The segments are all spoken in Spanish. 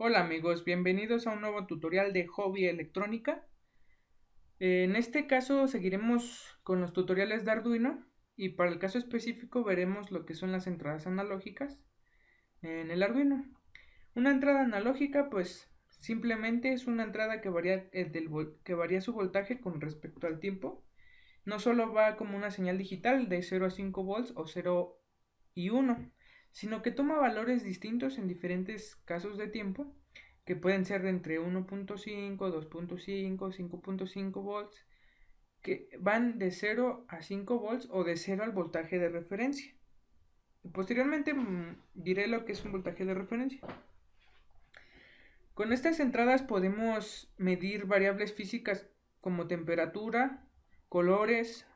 Hola amigos, bienvenidos a un nuevo tutorial de hobby electrónica. En este caso seguiremos con los tutoriales de Arduino y para el caso específico veremos lo que son las entradas analógicas en el Arduino. Una entrada analógica pues simplemente es una entrada que varía su voltaje con respecto al tiempo. No solo va como una señal digital de 0 a 5 volts o 0 y 1, sino que toma valores distintos en diferentes casos de tiempo, que pueden ser de entre 1.5, 2.5, 5.5 volts, que van de 0 a 5 volts o de 0 al voltaje de referencia. Posteriormente diré lo que es un voltaje de referencia. Con estas entradas podemos medir variables físicas como temperatura, colores,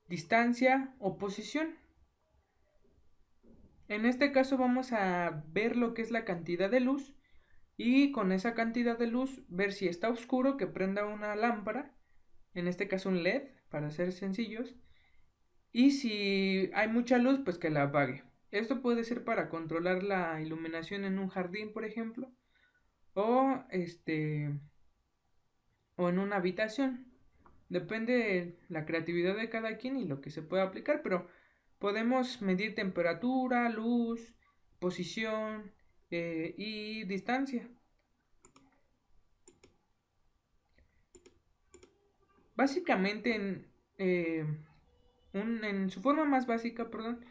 distancia o posición. En este caso vamos a ver lo que es la cantidad de luz y con esa cantidad de luz ver si está oscuro, que prenda una lámpara, en este caso un LED para ser sencillos, y si hay mucha luz pues que la apague. Esto puede ser para controlar la iluminación en un jardín, por ejemplo, o o en una habitación. Depende de la creatividad de cada quien y lo que se pueda aplicar, pero podemos medir temperatura, luz, posición y distancia. Básicamente en su forma más básica, perdón,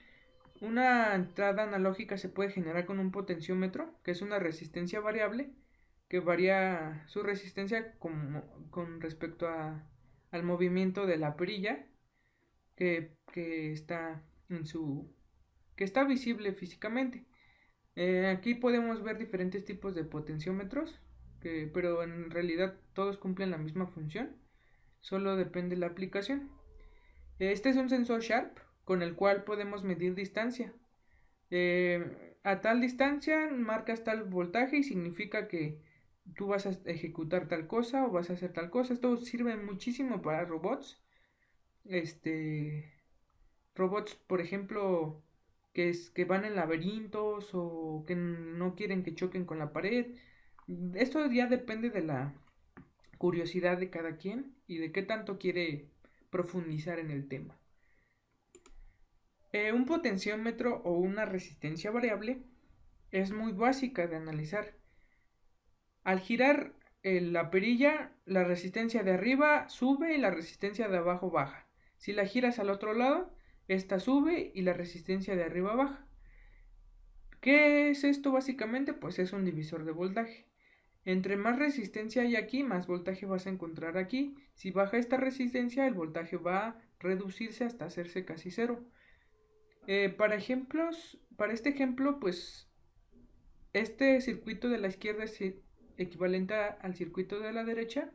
una entrada analógica se puede generar con un potenciómetro, que es una resistencia variable, que varía su resistencia con respecto al movimiento de la perilla que está que está visible físicamente. Aquí podemos ver diferentes tipos de potenciómetros, pero en realidad todos cumplen la misma función, solo depende de la aplicación. Este es un sensor Sharp con el cual podemos medir distancia. A tal distancia marcas tal voltaje y significa que tú vas a ejecutar tal cosa o vas a hacer tal cosa. Esto sirve muchísimo para robots. Robots, por ejemplo, que van en laberintos o que no quieren que choquen con la pared. Esto ya depende de la curiosidad de cada quien y de qué tanto quiere profundizar en el tema. Un potenciómetro o una resistencia variable es muy básica de analizar. Al girar la perilla, la resistencia de arriba sube y la resistencia de abajo baja. Si la giras al otro lado, esta sube y la resistencia de arriba baja. ¿Qué es esto básicamente? Pues es un divisor de voltaje. Entre más resistencia hay aquí, más voltaje vas a encontrar aquí. Si baja esta resistencia, el voltaje va a reducirse hasta hacerse casi cero. Para este ejemplo, pues este circuito de la izquierda es equivalente al circuito de la derecha,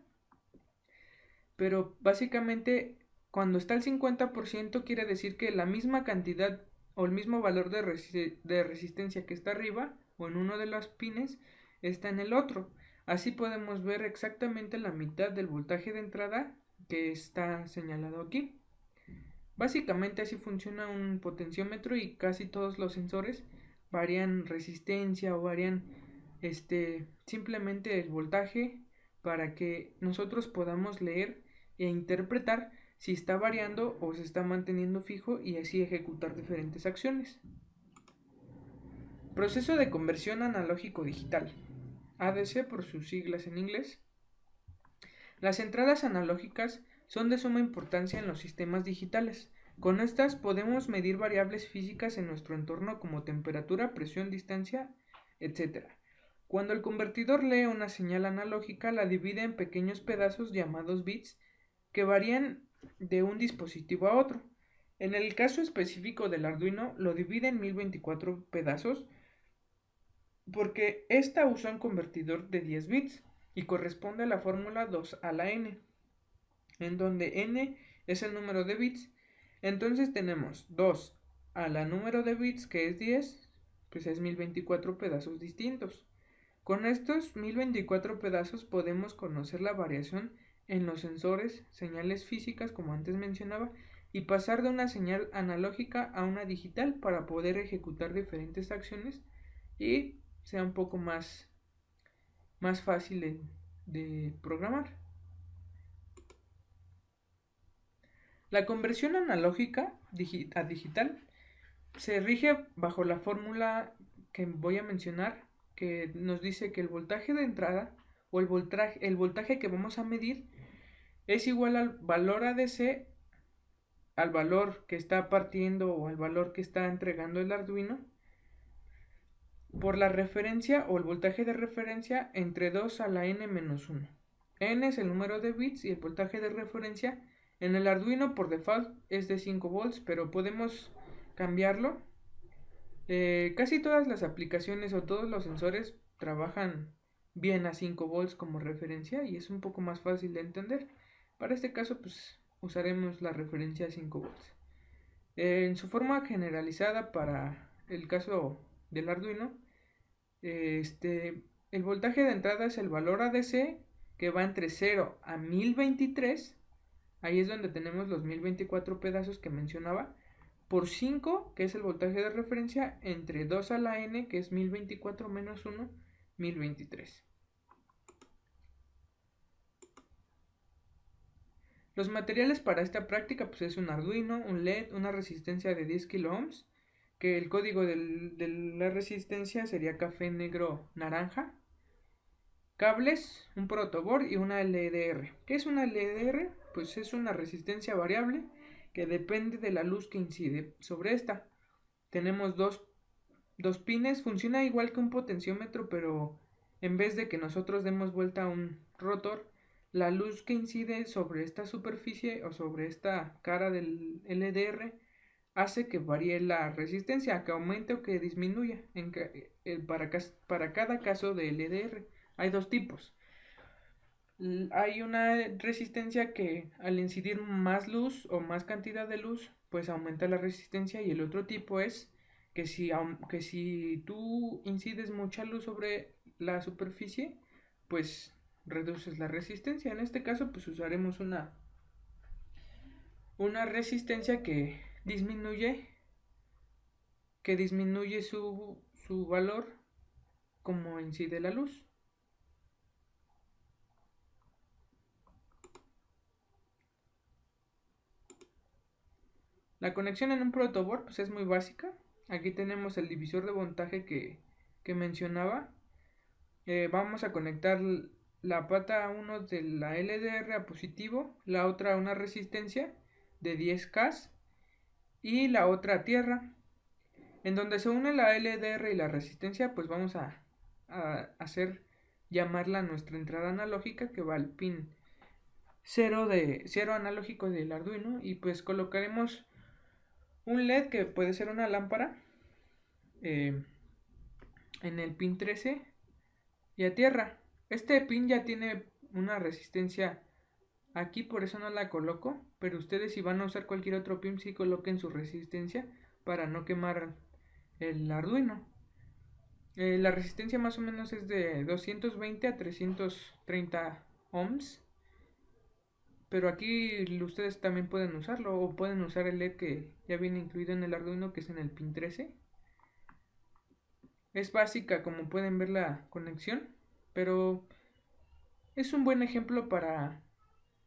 pero básicamente cuando está al 50% quiere decir que la misma cantidad o el mismo valor de resistencia que está arriba o en uno de los pines está en el otro. Así podemos ver exactamente la mitad del voltaje de entrada que está señalado aquí. Básicamente así funciona un potenciómetro y casi todos los sensores varían resistencia o varían simplemente el voltaje para que nosotros podamos leer e interpretar si está variando o se está manteniendo fijo y así ejecutar diferentes acciones. Proceso de conversión analógico digital, ADC por sus siglas en inglés. Las entradas analógicas son de suma importancia en los sistemas digitales. Con estas podemos medir variables físicas en nuestro entorno como temperatura, presión, distancia, etc. Cuando el convertidor lee una señal analógica, la divide en pequeños pedazos llamados bits que varían de un dispositivo a otro. En el caso específico del Arduino, lo divide en 1024 pedazos porque esta usa un convertidor de 10 bits y corresponde a la fórmula 2 a la n, en donde n es el número de bits. Entonces tenemos 2 a la número de bits, que es 10, pues es 1024 pedazos distintos. Con estos 1024 pedazos podemos conocer la variación en los sensores, señales físicas como antes mencionaba, y pasar de una señal analógica a una digital para poder ejecutar diferentes acciones y sea un poco más más fácil de programar. La conversión analógica a digital se rige bajo la fórmula que voy a mencionar, que nos dice que el voltaje de entrada o el voltaje que vamos a medir es igual al valor ADC, al valor que está partiendo o al valor que está entregando el Arduino, por la referencia o el voltaje de referencia entre 2 a la n-1. N es el número de bits y el voltaje de referencia en el Arduino por default es de 5 volts, pero podemos cambiarlo. Casi todas las aplicaciones o todos los sensores trabajan bien a 5 volts como referencia y es un poco más fácil de entender. Para este caso pues usaremos la referencia a 5 volts. En su forma generalizada para el caso del Arduino, el voltaje de entrada es el valor ADC que va entre 0 a 1023. Ahí es donde tenemos los 1024 pedazos que mencionaba, por 5, que es el voltaje de referencia, entre 2 a la n, que es 1024 menos 1, 1023. Los materiales para esta práctica pues es un Arduino, un LED, una resistencia de 10 kilo ohms, que el código de la resistencia sería café, negro, naranja, cables, un protoboard y una LDR. ¿Qué es una LDR? Pues es una resistencia variable que depende de la luz que incide sobre esta. Tenemos dos pines, funciona igual que un potenciómetro, pero en vez de que nosotros demos vuelta a un rotor, la luz que incide sobre esta superficie o sobre esta cara del LDR hace que varíe la resistencia, que aumente o que disminuya para cada caso de LDR. Hay dos tipos. Hay una resistencia que al incidir más luz o más cantidad de luz, pues aumenta la resistencia, y el otro tipo es que si tú incides mucha luz sobre la superficie, pues reduces la resistencia. En este caso pues usaremos una resistencia que disminuye su valor como incide la luz. La conexión en un protoboard pues es muy básica. Aquí tenemos el divisor de voltaje que mencionaba. Vamos a conectar la pata 1 de la LDR a positivo, la otra a una resistencia de 10K y la otra a tierra. En donde se une la LDR y la resistencia, pues vamos a hacer llamarla nuestra entrada analógica, que va al pin 0 analógico del Arduino, y pues colocaremos un LED que puede ser una lámpara en el pin 13 y a tierra. Este pin ya tiene una resistencia aquí, por eso no la coloco, pero ustedes si van a usar cualquier otro pin sí coloquen su resistencia para no quemar el Arduino. La resistencia más o menos es de 220 a 330 ohms, pero aquí ustedes también pueden usarlo, o pueden usar el LED que ya viene incluido en el Arduino, que es en el pin 13. Es básica, como pueden ver, la conexión, pero es un buen ejemplo para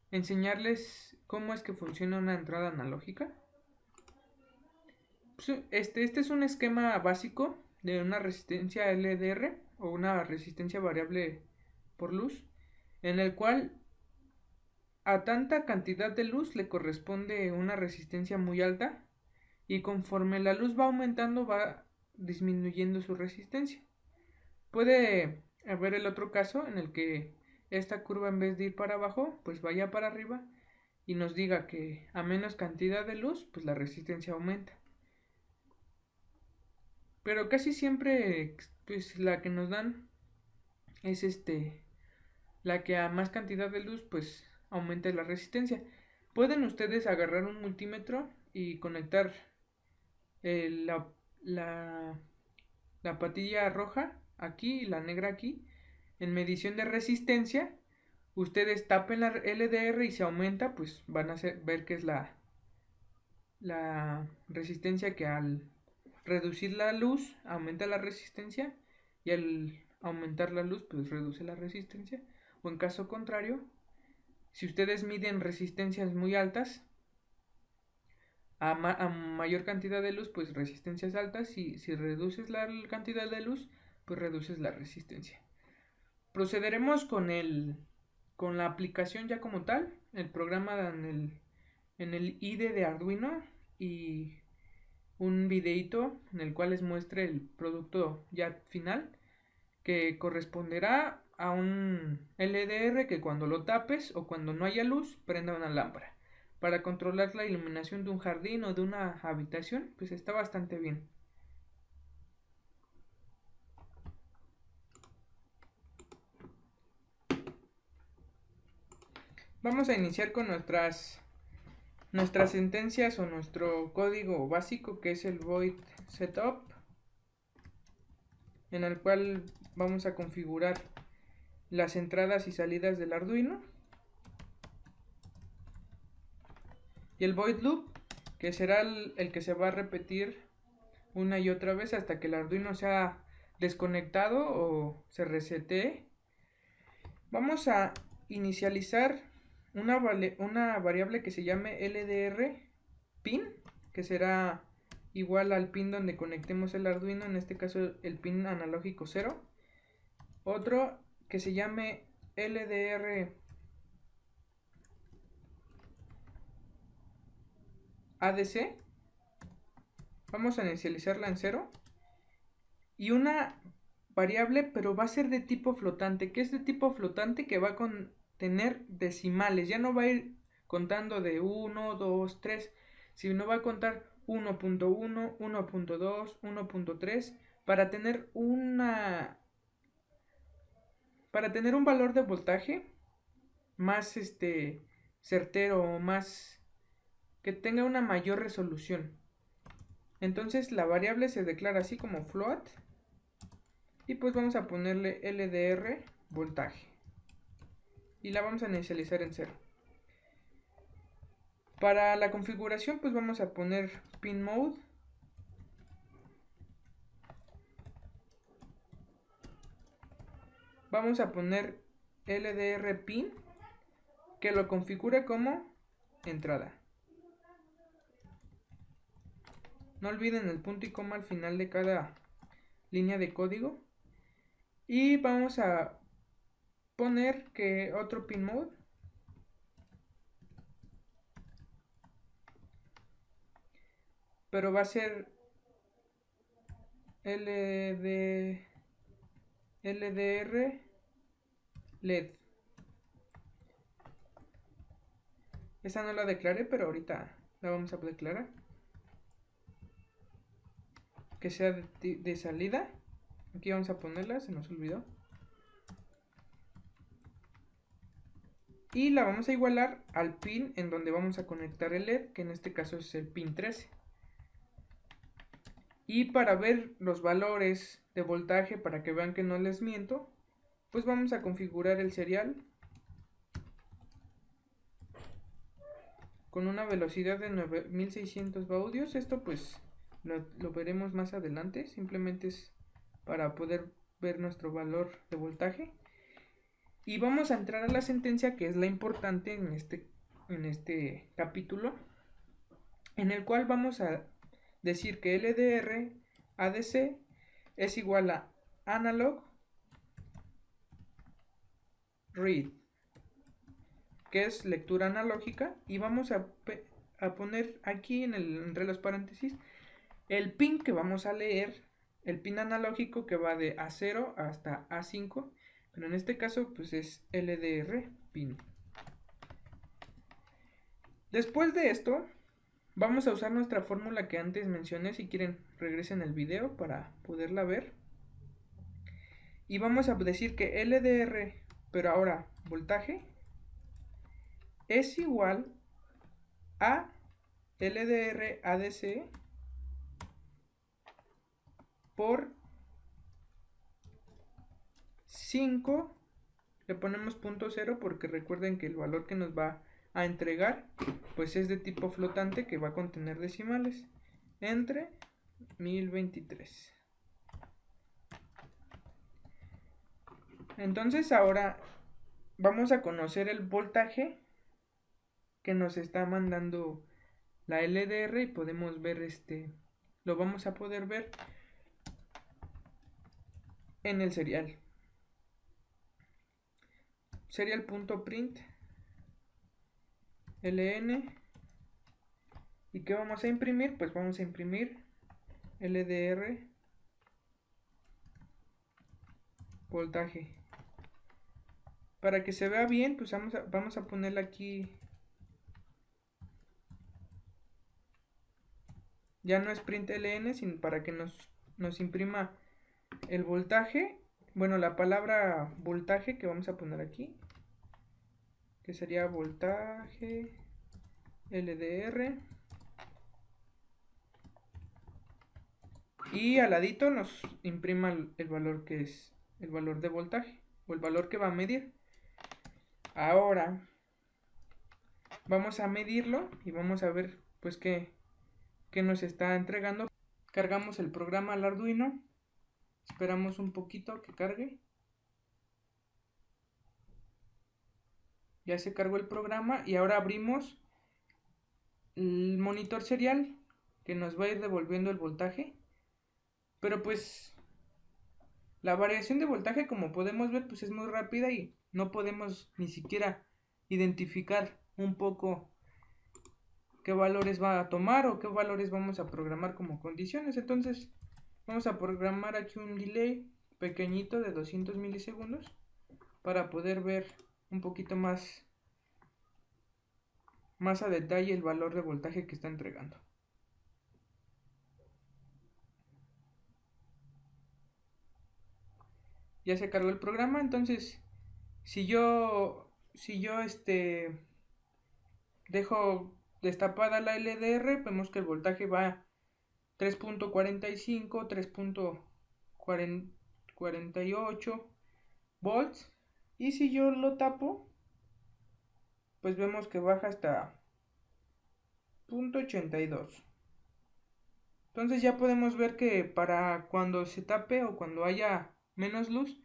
enseñarles cómo es que funciona una entrada analógica. Este es un esquema básico de una resistencia LDR o una resistencia variable por luz, en el cual a tanta cantidad de luz le corresponde una resistencia muy alta, y conforme la luz va aumentando va disminuyendo su resistencia. Puede haber el otro caso en el que esta curva, en vez de ir para abajo, pues vaya para arriba y nos diga que a menos cantidad de luz, pues la resistencia aumenta. Pero casi siempre pues la que nos dan es la que a más cantidad de luz pues aumenta la resistencia. Pueden ustedes agarrar un multímetro y conectar la patilla roja aquí y la negra aquí en medición de resistencia. Ustedes tapen la LDR y si aumenta, pues van a ver que es la resistencia, que al reducir la luz aumenta la resistencia, y al aumentar la luz, pues reduce la resistencia. O en caso contrario, si ustedes miden resistencias muy altas, a mayor cantidad de luz, pues resistencias altas, y si reduces la cantidad de luz, pues reduces la resistencia. Procederemos con la aplicación ya como tal, el programa en el IDE de Arduino y un videito en el cual les muestre el producto ya final, que corresponderá a un LDR que cuando lo tapes o cuando no haya luz prenda una lámpara. Para controlar la iluminación de un jardín o de una habitación, pues está bastante bien. Vamos a iniciar con nuestras sentencias o nuestro código básico, que es el void setup, en el cual vamos a configurar las entradas y salidas del Arduino, y el void loop, que será el que se va a repetir una y otra vez hasta que el Arduino sea desconectado o se resetee. Vamos a inicializar una variable que se llame LDR pin, que será igual al pin donde conectemos el Arduino, en este caso el pin analógico 0. Otro que se llame LDR ADC, vamos a inicializarla en 0. Y una variable, pero va a ser de tipo flotante. ¿Qué es de tipo flotante? Que va a contener decimales. Ya no va a ir contando de 1, 2, 3, sino va a contar 1.1, 1.2, 1.3 para tener un valor de voltaje más certero, o más que tenga una mayor resolución. Entonces la variable se declara así como float. Y pues vamos a ponerle LDR voltaje. Y la vamos a inicializar en 0. Para la configuración pues vamos a poner pin mode. Vamos a poner LDR pin, que lo configure como entrada. No olviden el punto y coma al final de cada línea de código. Y vamos a poner que otro pin mode, pero va a ser LDR LED. Esa no la declaré, pero ahorita la vamos a declarar. Que sea de salida. Aquí vamos a ponerla, se nos olvidó. Y la vamos a igualar al pin en donde vamos a conectar el LED, que en este caso es el pin 13. Y para ver los valores de voltaje, para que vean que no les miento, pues vamos a configurar el serial con una velocidad de 9600 baudios. Esto pues lo veremos más adelante, simplemente es para poder ver nuestro valor de voltaje. Y vamos a entrar a la sentencia, que es la importante en este capítulo, en el cual vamos a decir que LDR ADC es igual a analog read, que es lectura analógica, y vamos a poner aquí entre los paréntesis el pin que vamos a leer, el pin analógico que va de A0 hasta A5, pero en este caso pues es LDR pin. Después de esto vamos a usar nuestra fórmula que antes mencioné. Si quieren regresen el video para poderla ver. Y vamos a decir que LDR, pero ahora voltaje, es igual a LDR ADC por 5, le ponemos 0.0 porque recuerden que el valor que nos va a entregar pues es de tipo flotante, que va a contener decimales, entre 1023. Entonces ahora vamos a conocer el voltaje que nos está mandando la LDR y podemos ver lo vamos a poder ver en el serial. Serial.print ln. ¿Y qué vamos a imprimir? Pues vamos a imprimir LDR voltaje. Para que se vea bien, pues vamos a ponerle aquí. Ya no es print ln, sino para que nos imprima el voltaje. Bueno, la palabra voltaje que vamos a poner aquí, que sería voltaje LDR. Y al ladito nos imprima el valor que es el valor de voltaje, o el valor que va a medir. Ahora vamos a medirlo y vamos a ver pues qué nos está entregando. Cargamos el programa al Arduino, esperamos un poquito que cargue. Ya se cargó el programa y ahora abrimos el monitor serial que nos va a ir devolviendo el voltaje. Pero pues la variación de voltaje, como podemos ver, pues es muy rápida y no podemos ni siquiera identificar un poco qué valores va a tomar o qué valores vamos a programar como condiciones. Entonces vamos a programar aquí un delay pequeñito de 200 milisegundos para poder ver un poquito más a detalle el valor de voltaje que está entregando. Ya se cargó el programa. Entonces si yo dejo destapada la LDR, vemos que el voltaje va a 3.45, 3.48 volts. Y si yo lo tapo, pues vemos que baja hasta 0.82. Entonces ya podemos ver que para cuando se tape o cuando haya menos luz,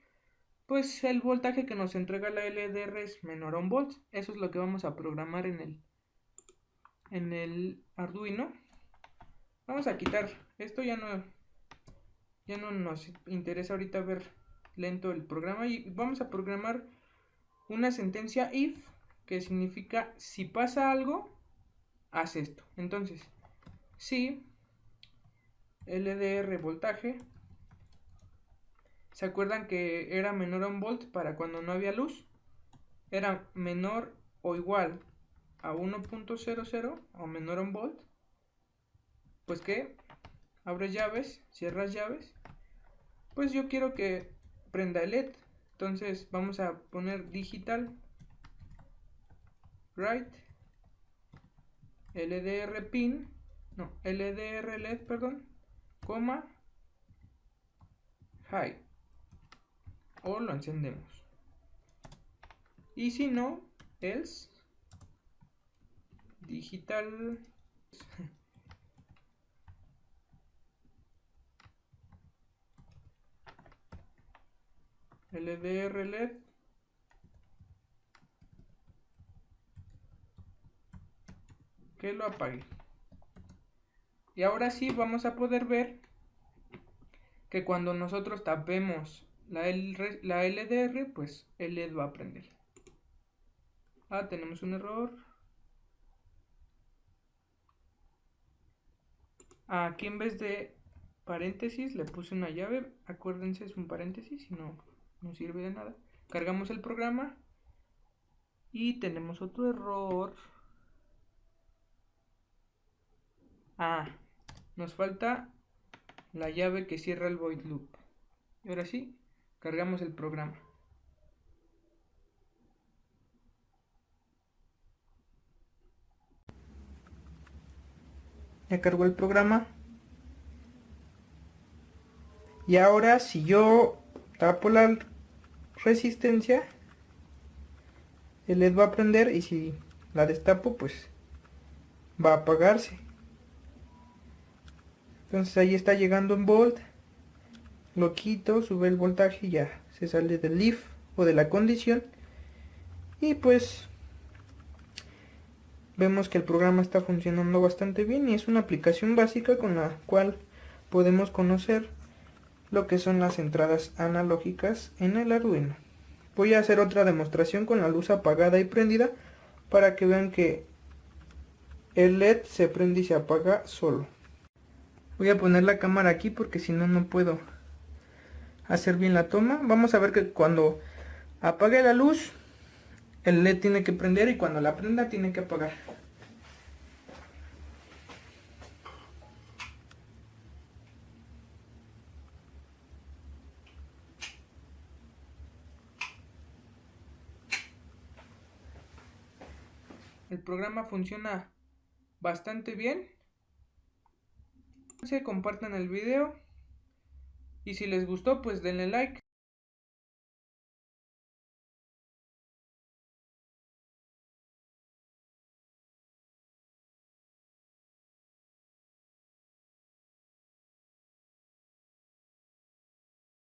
pues el voltaje que nos entrega la LDR es menor a 1 volt. Eso es lo que vamos a programar en el Arduino. Vamos a quitar esto, ya no nos interesa ahorita ver lento el programa, y vamos a programar una sentencia if, que significa si pasa algo, haz esto. Entonces, si LDR voltaje, ¿se acuerdan que era menor a 1 volt para cuando no había luz? Era menor o igual a 1.00 o menor a 1 volt. Pues que abres llaves, cierras llaves, pues yo quiero que prenda el LED. Entonces vamos a poner digital write LDR pin, no, LDR LED, perdón, coma high, o lo encendemos. Y si no, else digital LDR LED que lo apague. Y ahora sí vamos a poder ver que cuando nosotros tapemos la LDR, pues el LED va a prender. Tenemos un error. Aquí en vez de paréntesis le puse una llave. Acuérdense, es un paréntesis, si no sirve de nada. Cargamos el programa y tenemos otro error. Nos falta la llave que cierra el void loop. Y ahora sí, cargamos el programa. Ya cargó el programa. Y ahora si yo tapo la resistencia, el LED va a prender, y si la destapo, pues va a apagarse. Entonces ahí está llegando en volt. Lo quito, sube el voltaje y ya se sale del if. o de la condición, y pues vemos que el programa está funcionando bastante bien y es una aplicación básica con la cual podemos conocer lo que son las entradas analógicas en el Arduino. Voy a hacer otra demostración con la luz apagada y prendida para que vean que el LED se prende y se apaga solo. Voy a poner la cámara aquí porque si no, no puedo hacer bien la toma. Vamos a ver que cuando apague la luz, el LED tiene que prender y cuando la prenda tiene que apagar. El programa funciona bastante bien. Compartan el video y si les gustó pues denle like.